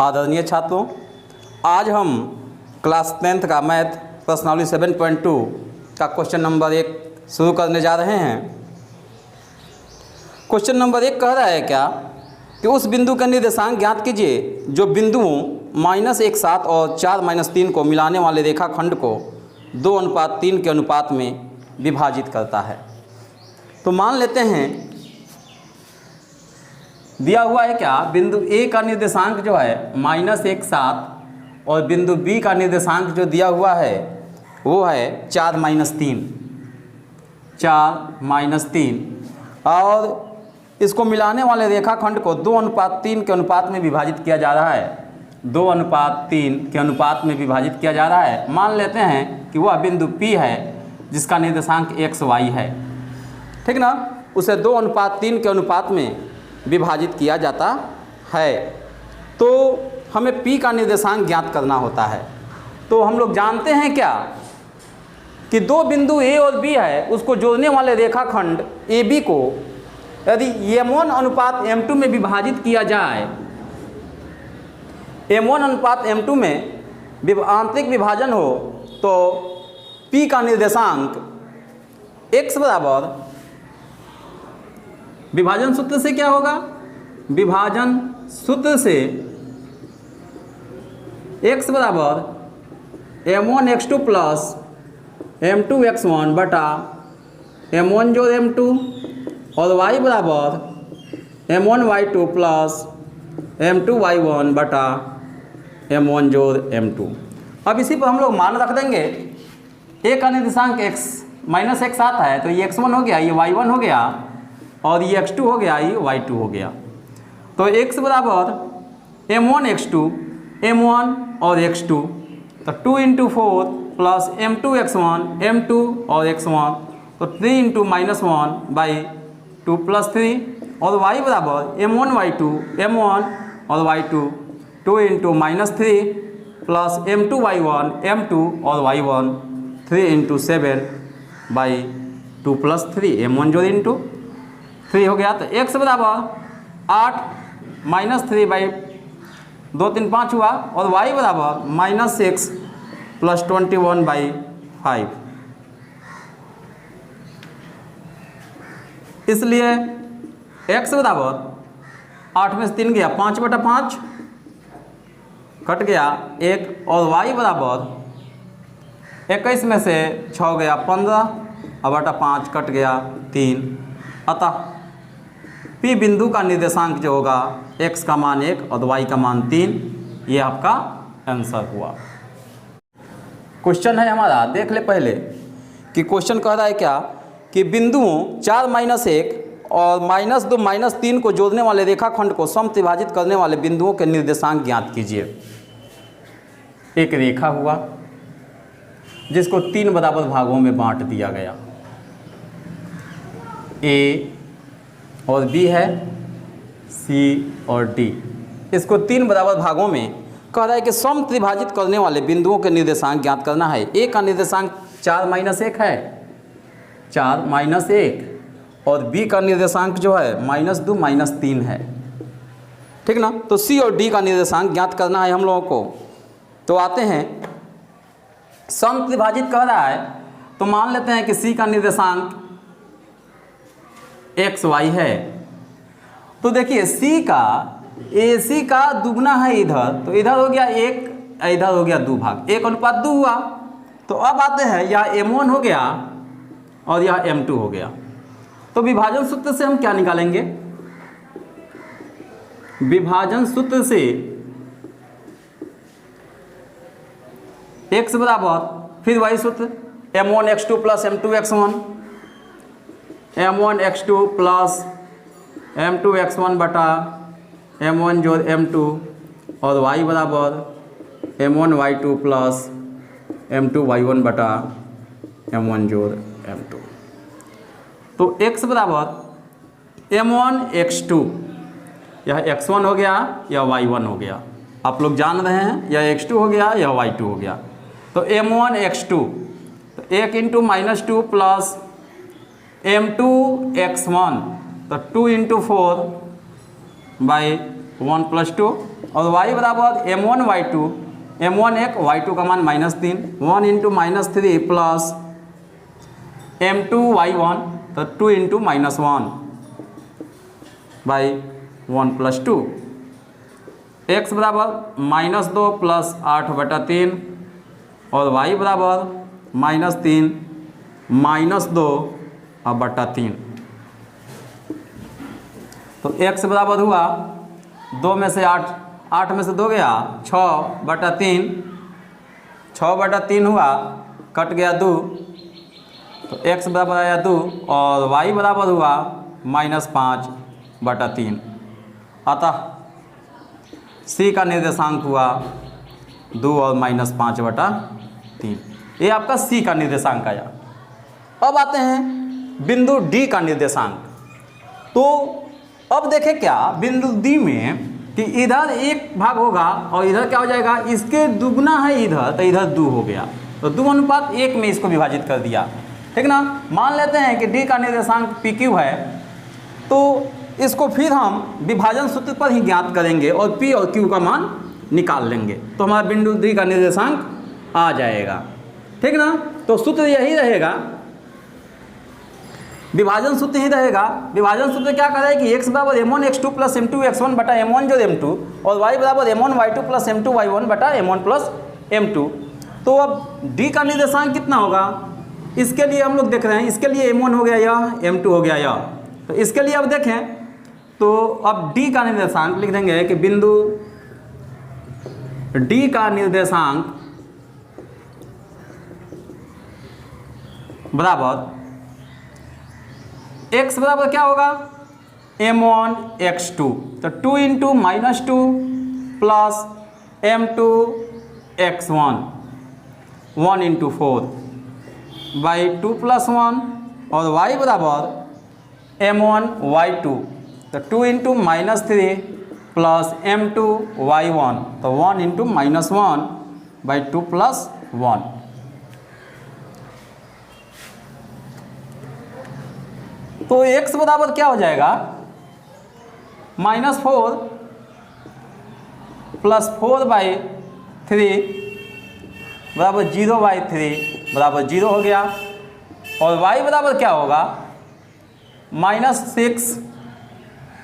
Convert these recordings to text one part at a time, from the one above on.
आदरणीय छात्रों, आज हम क्लास 10th का मैथ प्रश्नावली 7.2 का क्वेश्चन नंबर 1 शुरू करने जा रहे हैं। क्वेश्चन नंबर 1 कह रहा है क्या कि उस बिंदु का निर्देशांक ज्ञात कीजिए जो बिंदुओं -1,7 और 4-3 को मिलाने वाले रेखाखंड को 2:3 के अनुपात में विभाजित करता है। तो मान लेते हैं दिया हुआ है क्या, बिंदु ए का निर्देशांक जो है -1,7 और बिंदु बी का निर्देशांक जो दिया हुआ है वो है 4-3 और इसको मिलाने वाले रेखाखंड को 2:3 के अनुपात में विभाजित किया जा रहा है। 2:3 के अनुपात में विभाजित किया जा रहा है। मान लेते हैं कि वह बिंदु P है जिसका निर्देशांक XY है, ठीक ना। उसे 2:3 के अनुपात में विभाजित किया जाता है। तो हमें P का निर्देशांक ज्ञात करना होता है। तो हम लोग जानते हैं क्या कि दो बिंदु A और B है, उसको जोड़ने वाले रेखाखंड AB को यदि M1 अनुपात M2 में विभाजित किया जाए, M1 अनुपात M2 में आंतरिक विभाजन हो, तो P का निर्देशांक x बराबर विभाजन सूत्र से क्या होगा, विभाजन सूत्र से x बराबर M1x2 प्लस M2x1 बटा M1 जोड़ M2 और y बराबर M1y2 प्लस M2y1 बटा M1 जोड़ M2। अब इसी पर हम लोग मान रख देंगे। a का निर्देशांक -x आता है, तो ये x1 हो गया, ये y1 हो गया और ये x2 हो गया, ये y2 हो गया। तो x बराबर M1x2 M1 और x2, तो 2 × 4 प्लस M2x1 M2 और x1, तो 3 × -1/2 प्लस 3 और y बराबर M1y2 M1 और y2 2 × -3 प्लस M2y1 M2 और y1 3 × 7/2 प्लस 3 M1 जोड़ × 3 हो गया। तो x बराबर 8 -3/2 3 5 हुआ और y बराबर -6 प्लस 21/5। इसलिए x बराबर 8 में से 3 गया 5/5 कट गया 1 और y बराबर 21 में से 6 गया 15 और बटा 5 कट गया 3। अतः P बिंदु का निर्देशांक जो होगा x का मान 1 और y का मान 3, ये आपका आंसर हुआ। क्वेश्चन है हमारा, देख ले पहले कि क्वेश्चन कह रहा है क्या कि बिंदुओं 4-1 और -2 -3 को जोड़ने वाले रेखाखंड को समत्रिभाजित करने वाले बिंदुओं के निर्देशांक ज्ञात कीजिए। एक रेखा हुआ जिसको 3 बराबर भागों में बांट दिया गया, A और B है, C और D। इसको 3 बराबर भागों में कह रहा है कि समत्रिभाजित करने वाले बिंदुओं के निर्देशांक ज्ञात करना है। A का निर्देशांक 4-1 है, 4-1, और B का निर्देशांक जो है -2 -3 है, ठीक ना। तो C और D का निर्देशांक ज्ञात करना है हम लोगों को। तो आते हैं, समत्रिभाजित कह रहा है तो मान लेते हैं कि C का निर्देशांक XY है। तो देखिए C का AC का दुगना है इधर, तो इधर हो गया 1, इधर हो गया 2 भाग, 1:2 हुआ। तो अब आते हैं, यह M1 हो गया और यह M2 हो गया। तो विभाजन सूत्र से हम क्या निकालेंगे, विभाजन सूत्र से x बराबर फिर वही सूत्र M1x2 plus M2x1, M1x2 plus M2x1 बटा M1 जोड़ M2 और y बराबर M1y2 प्लस M2y1 बटा M1 जोड़ M2। तो x बराबर M1x2, यह x1 हो गया, यह y1 हो गया। आप लोग जान रहे हैं, यह x2 हो गया, यह y2 हो गया। तो M1x2, तो 1 × -2 प्लस M2x1, तो 2 × 4/1 + 2 और y बराबर m1 y2, m1 1, y2 का मान -3, 1 इंटू -3 प्लस m2 y1, तो 2 इंटू -1 बाई 1 प्लस 2, x बराबर -2 प्लस 8/3 और y बराबर -3 -2/3। तो x बराबर हुआ 2 में से 8, 8 में से 2 गया 6/3, 6/3 हुआ, कट गया 2, तो x बराबर आया 2 और y बराबर हुआ -5/3। अतः c का निर्देशांक हुआ 2 और -5/3। ये आपका c का निर्देशांक आया। अब आते हैं बिंदु d का निर्देशांक। तो अब देखें क्या बिंदु d में कि इधर 1 भाग होगा और इधर क्या हो जाएगा, इसके दुगना है इधर, तो इधर 2 हो गया, तो 2:1 में इसको विभाजित कर दिया, ठीक ना। मान लेते हैं कि d का निर्देशांक PQ है, तो इसको फिर हम विभाजन सूत्र पर ही ज्ञात करेंगे और P और Q का मान निकाल लेंगे, तो हमारा बिंदु D का निर्देशांक आ जाएगा, ठीक ना। तो सूत्र यही रहेगा, विभाजन सूत्र ही रहेगा। विभाजन सूत्र क्या कर रहा है कि x बराबर m1 x2 plus m2 x1 बटा m1 जो m2 और y बराबर m1 y2 plus m2 y1 बटा m1 प्लस m2। तो अब D का निर्देशांक कितना होगा, इसके लिए हम लोग देख रहे हैं, इसके लिए m1 हो गया यह, m2 हो गया यह, तो इसके लिए अब देखें तो अब D का निर्देशांक लिख देंगे कि बिंदु D का निर्देशांक बराबर x बराबर क्या होगा m1 x2, तो 2 into -2 plus m2 x1, 1 into 4 by 2 plus 1 और y बराबर m1 y2, तो 2 इंटू -3 प्लस m2 y1, तो 1 इंटू -1 बाई 2 प्लस 1। तो x बराबर क्या हो जाएगा -4 प्लस 4/3 बराबर 0/3 बराबर 0 हो गया, और y बराबर क्या होगा -6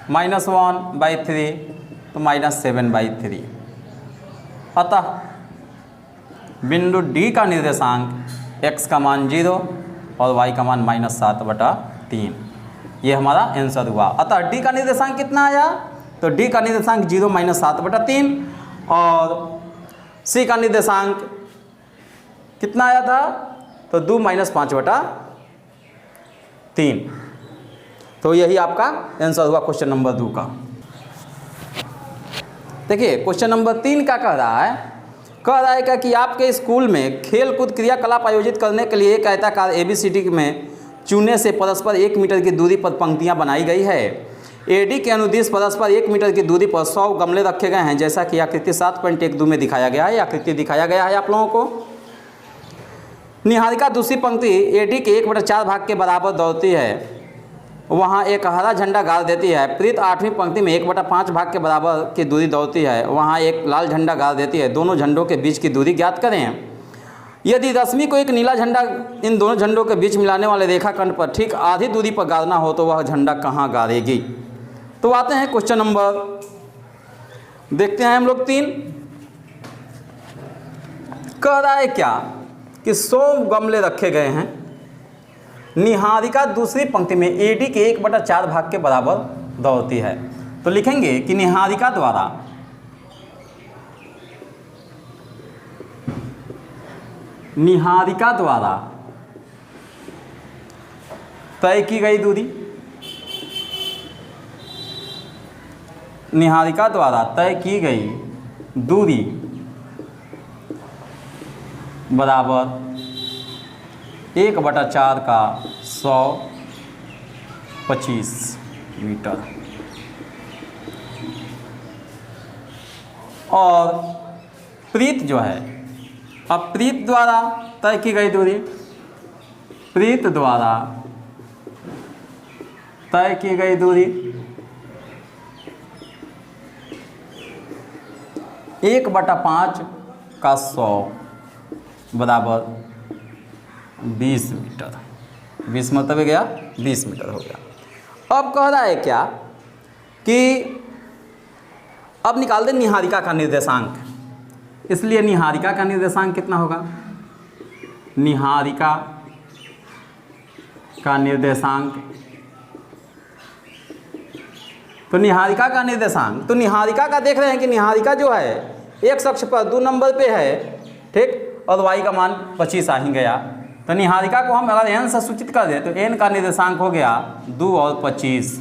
-1/3 तो -7/3। अतः बिंदु D का निर्देशांक x का मान 0 और y का मान -7/3। ये हमारा आंसर हुआ। अतः D का निर्देशांक कितना आया, तो D का निर्देशांक 0 -7/3 और C का निर्देशांक कितना आया था, तो 2 -5/3। तो यही आपका आंसर हुआ क्वेश्चन नंबर 2 का। देखिए क्वेश्चन नंबर 3 क्या कह रहा है, कि आपके स्कूल में खेल कूद क्रियाकलाप आयोजित करने के लिए एक आयताकार ABCD में चूने से परस्पर 1 मीटर की दूरी पर पंक्तियां बनाई गई है। AD के अनुदिश परस्पर 1 मीटर की दूरी पर 100 गमले रखे गए हैं, जैसा कि आकृति 7.12 में दिखाया गया है। आकृति दिखाया गया है आप लोगों को। निहारिका दूसरी पंक्ति AD के 1/4 भाग के बराबर दौड़ती है, वहाँ एक हरा झंडा गाड़ देती है। प्रीत 8वीं पंक्ति में 1/5 भाग के बराबर की दूरी दौड़ती है, वहाँ एक लाल झंडा गाड़ देती है। दोनों झंडों के बीच की दूरी ज्ञात करें। यदि रश्मि को एक नीला झंडा इन दोनों झंडों के बीच मिलाने वाले रेखाखंड पर ठीक आधी दूरी पर गाड़ना हो तो वह झंडा कहाँ गाड़ेगी। तो आते हैं क्वेश्चन नंबर, देखते हैं हम लोग 3। कह रहा है क्या कि 100 गमले रखे गए हैं। निहारिका दूसरी पंक्ति में AD के 1/4 भाग के बराबर दौड़ती है। तो लिखेंगे कि निहारिका द्वारा तय की गई दूरी, निहारिका द्वारा तय की गई दूरी बराबर 1/4 का 125 मीटर। और प्रीत जो है, अब प्रीत द्वारा तय की गई दूरी, प्रीत द्वारा तय की गई दूरी 1/5 का 100 बराबर 20 मीटर। 20 मतलब गया 20 मीटर हो गया। अब कह रहा है क्या कि अब निकाल दे निहारिका का निर्देशांक, इसलिए निहारिका का निर्देशांक कितना होगा? निहारिका का निर्देशांक, तो निहारिका का निर्देशांक, तो निहारिका का देख रहे हैं कि निहारिका जो है एक अक्ष पर 2 नंबर पे है, ठीक, और y का मान 25 आ ही गया। तो निहारिका को हम अगर n से सूचित कर दें तो n का निर्देशांक हो गया 2 और 25,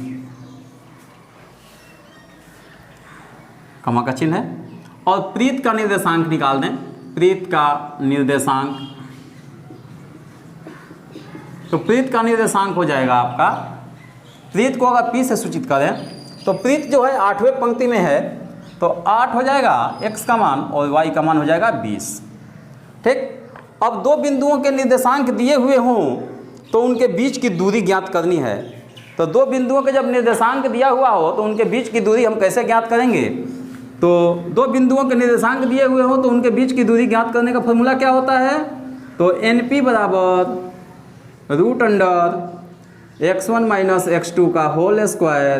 कमा का चिन्ह है। और प्रीत का निर्देशांक निकाल दें, प्रीत का निर्देशांक, तो प्रीत का निर्देशांक हो जाएगा आपका, प्रीत को अगर p से सूचित करें तो प्रीत जो है 8वें पंक्ति में है, तो 8 हो जाएगा x का मान और y का मान हो जाएगा 20, ठीक। अब दो बिंदुओं के निर्देशांक दिए हुए हों तो उनके बीच की दूरी ज्ञात करनी है। तो दो बिंदुओं के जब निर्देशांक दिया हुआ हो तो उनके बीच की दूरी हम कैसे ज्ञात करेंगे? तो दो बिंदुओं के निर्देशांक दिए हुए हो तो उनके बीच की दूरी ज्ञात करने का फॉर्मूला क्या होता है? तो NP बराबर √x1 माइनस x2 का whole square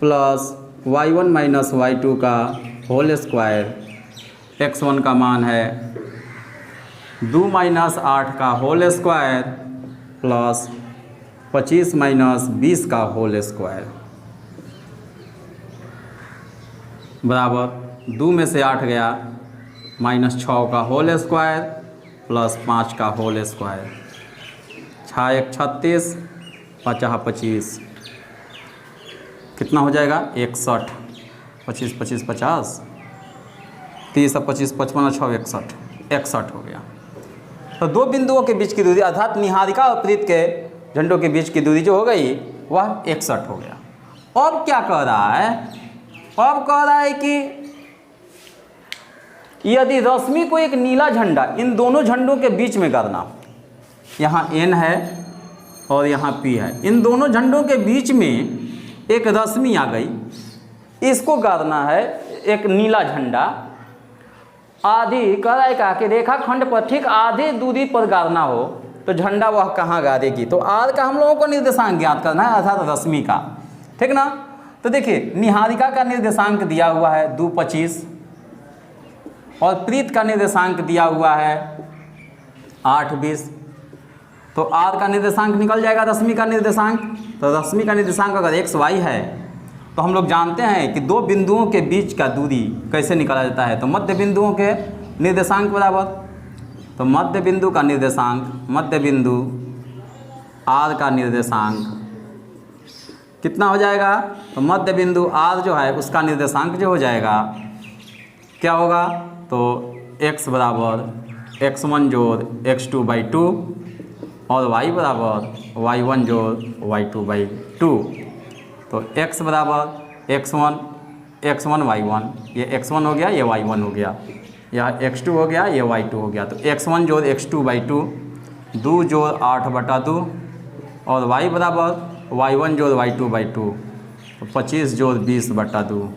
plus y1 minus y2 का होल स्क्वायर। x1 का मान है 2 माइनस 8 का होल स्क्वायर प्लस 25 माइनस 20 का होल स्क्वायर बराबर 2 में से 8 गया माइनस 6 का होल स्क्वायर प्लस 5 का होल स्क्वायर। 6 1 36, 5 25, कितना हो जाएगा? 61। 25 25 50, 30 25 55 6 61, 61 हो गया। तो दो बिंदुओं के बीच की दूरी अर्थात निहारिका और प्रीत के झंडों के बीच की दूरी जो हो गई वह 61 हो गया। अब क्या कह रहा है? अब कह रहा है कि यदि रश्मि को एक नीला झंडा इन दोनों झंडों के बीच में गाड़ना, यहाँ N है और यहाँ P है, इन दोनों झंडों के बीच में एक रश्मि आ गई, इसको गाड़ना है एक नीला झंडा आधी कह कि रेखाखंड पर ठीक आधे दूरी पर गाड़ना हो तो झंडा वह कहाँ गाड़ेगी? तो R का हम लोगों को निर्देशांक ज्ञात करना है अर्थात रश्मि का, ठीक ना। तो देखिए निहारिका का निर्देशांक दिया हुआ है 2 25 और प्रीत का निर्देशांक दिया हुआ है 8 20, तो R का निर्देशांक निकल जाएगा रश्मि का निर्देशांक। तो रश्मि का निर्देशांक अगर x y है तो हम लोग जानते हैं कि दो बिंदुओं के बीच का दूरी कैसे निकाला जाता है? तो मध्य बिंदुओं के निर्देशांक बराबर, तो मध्य बिंदु का निर्देशांक, मध्य बिंदु R का निर्देशांक कितना हो जाएगा? तो मध्य बिंदु R जो है उसका निर्देशांक जो हो जाएगा क्या होगा? तो x बराबर x1 जोड़ x2/2 और y बराबर y1 जोड़ y2/2। तो x बराबर x1 y1, ये x1 हो गया, ये y1 हो गया, यह x2 हो गया, ये y2 हो गया। तो x1 जोड़ x2/2, 2 जोड़ 8/2 और y बराबर y1 जोड़ y2/2, तो 25 जोड़ 20/2।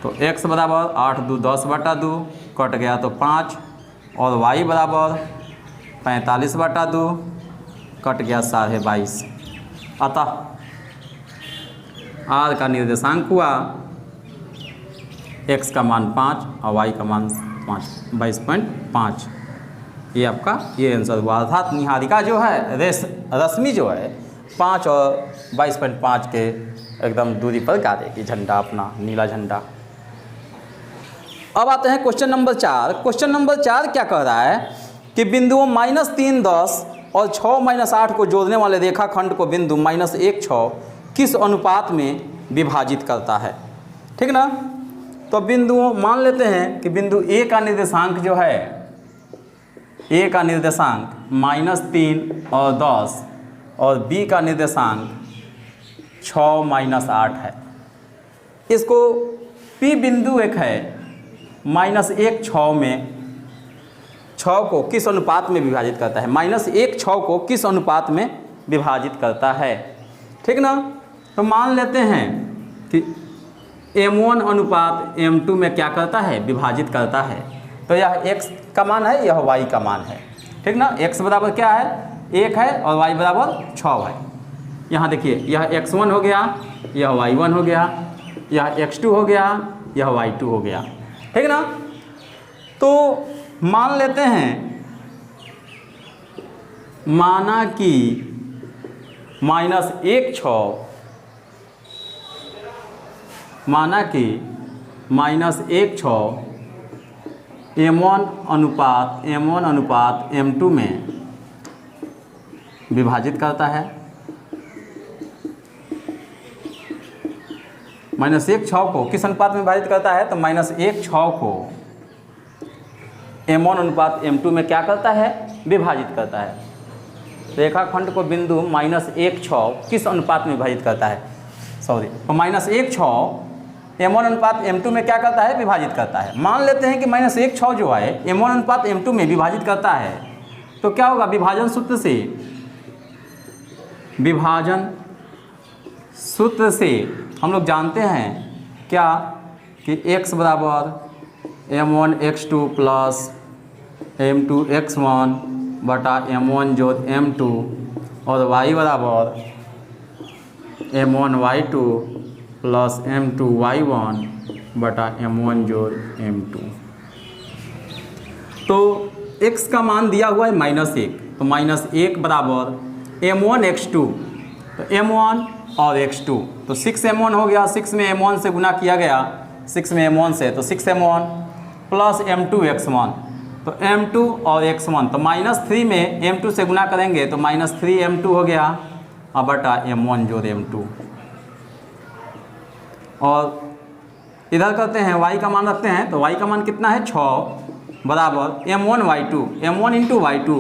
तो x बराबर 8 2 10/2 कट गया तो 5 और y बराबर 45/2 कट गया 22.5। अतः R का निर्देशांक हुआ x का मान 5 और y का मान 22.5। ये आपका ये आंसर हुआ। अर्थात निहारिका जो है रश्मि जो है 5 और 22.5 के एकदम दूरी पर गाड़ेगी झंडा, अपना नीला झंडा। अब आते हैं क्वेश्चन नंबर 4। क्वेश्चन नंबर 4 क्या कह रहा है कि बिंदुओं -3 10 और 6 -8 को जोड़ने वाले रेखाखंड को बिंदु -1 6 किस अनुपात में विभाजित करता है? ठीक ना। तो बिंदुओं मान लेते हैं कि बिंदु A का निर्देशांक जो है, A का निर्देशांक -3 और 10 और B का निर्देशांक 6 -8 है। इसको P बिंदु एक है -1 6 में 6 को किस अनुपात में विभाजित करता है? -1 6 को किस अनुपात में विभाजित करता है? ठीक ना। तो मान लेते हैं कि m1 अनुपात m2 में क्या करता है, विभाजित करता है। तो यह x का मान है, यह y का मान है, ठीक ना। x बराबर क्या है, 1 है और y बराबर 6 है। यहाँ देखिए यह x1 हो गया, यह y1 हो गया, यह x2 हो गया, यह y2 हो गया, ठीक ना। तो मान लेते हैं, माना कि -1 6 m1 अनुपात m2 में विभाजित करता है। -1 6 को किस अनुपात में विभाजित करता है, तो -1 6 को m1 अनुपात m2 में क्या करता है, विभाजित करता है। रेखाखंड को बिंदु -1 6 किस अनुपात में विभाजित करता है, सॉरी, तो -1 6 m1 अनुपात m2 में क्या करता है, विभाजित करता है। मान लेते हैं कि -1 6 जो है m1 अनुपात m2 में विभाजित करता है, तो क्या होगा, विभाजन सूत्र से हम लोग जानते हैं क्या कि x बराबर m1 x2 plus m2 x1 बटा m1 जोड़ m2 और y बराबर m1 y2 plus m2 y1 बटा m1 जोड़ m2। तो x का मान दिया हुआ है -1, तो -1 बराबर m1 x2, तो m1 और x2, तो 6m1 हो गया, 6 में m1 से गुना किया गया, 6 में m1 से, तो 6m1 प्लस m2 x1, तो m2 और x1, तो -3 में m2 से गुना करेंगे तो -3m2 हो गया और बटा m1 जोड़ m2। और इधर करते हैं y का मान रखते हैं, तो y का मान कितना है, 6 बराबर m1 y2, m1 into y2,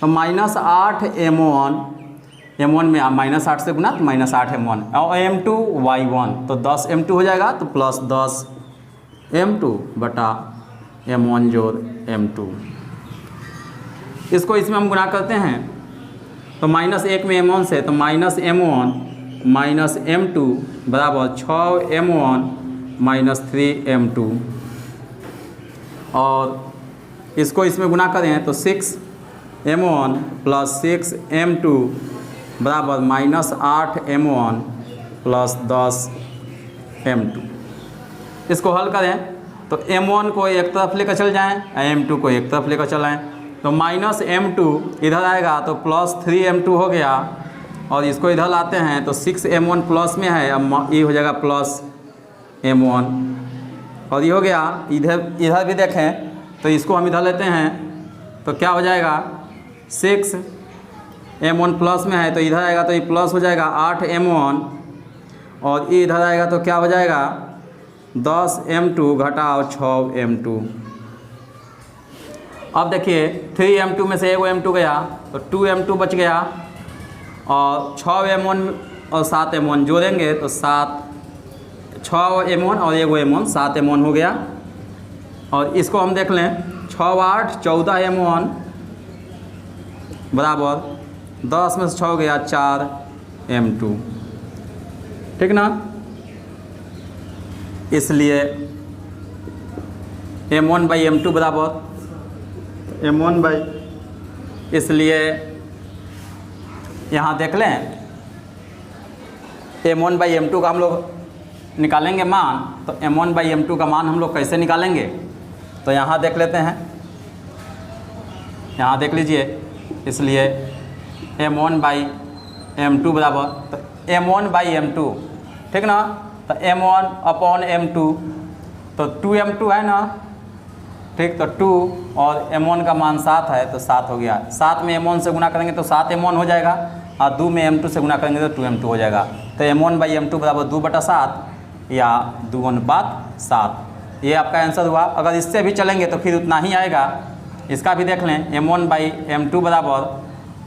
तो -8m1, m1 में -8 से गुना तो -8m1 और m2 y1, तो 10m2 हो जाएगा, तो प्लस 10m2 बटा m1 जोड़ m2। इसको इसमें हम गुना करते हैं, तो -1 में m1 से, तो -m1 -m2 बराबर 6m1 -3m2, और इसको इसमें गुना करें तो 6m1 प्लस 6m2 बराबर -8m1 प्लस 10m2। इसको हल करें तो m1 को एक तरफ लेकर चल जाएं, m2 को एक तरफ लेकर चलाएं, तो -m2 इधर आएगा तो प्लस 3m2 हो गया, और इसको इधर लाते हैं तो 6m1 प्लस में है, अब ये हो जाएगा प्लस m1, और ये हो गया। इधर भी देखें तो इसको हम इधर लेते हैं तो क्या हो जाएगा, 6m1 प्लस में है तो इधर आएगा तो ये प्लस हो जाएगा 8m1, और ये इधर आएगा तो क्या हो जाएगा 10m2 घटाओ 6m2। अब देखिए 3m2 में से एगो m2 गया तो 2m2 बच गया, और 6m1 और 7m1 जोड़ेंगे तो 6m1 और एगो m1 7m1 हो गया। और इसको हम देख लें, 6 8 14m1 बराबर 10 में से 6 हो गया 4m2, ठीक ना। इसलिए m1/m2 बराबर m1 इसलिए यहाँ देख लें m1/m2 का हम लोग निकालेंगे मान, तो m1/m2 का मान हम लोग कैसे निकालेंगे, तो यहाँ देख लेते हैं, यहाँ देख लीजिए। इसलिए m1/m2 बराबर, तो m1/m2, ठीक ना, तो m1/m2 तो 2m2 है ना, ठीक, तो 2 और m1 का मान 7 है तो 7 हो गया। 7 में m1 से गुना करेंगे तो 7m1 हो जाएगा, और 2 में m2 से गुना करेंगे तो 2m2 हो जाएगा। तो m1/m2 बराबर 2/7 या 2:7, ये आपका आंसर हुआ। अगर इससे भी चलेंगे तो फिर उतना ही आएगा। इसका भी देख लें, m1/m2 बराबर,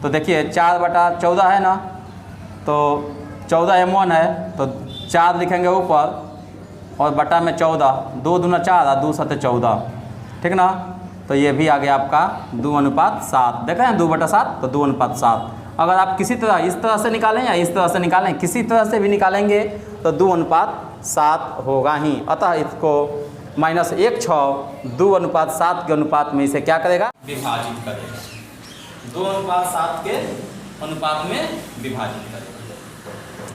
तो देखिए 4/14 है ना, तो 14m1 है तो 4 लिखेंगे ऊपर और बटा में 14, 2 दूना 4 और 2 7 14, ठीक ना। तो ये भी आ गया आपका 2:7, देख रहे हैं 2/7 तो 2:7। अगर आप किसी तरह इस तरह से निकालें या इस तरह से निकालें, किसी तरह से भी निकालेंगे तो 2:7 होगा ही। अतः इसको -1/6 2:7 के अनुपात में इसे क्या करेगा, विभाजित करेगा, 2:7 के अनुपात में विभाजित करेगा।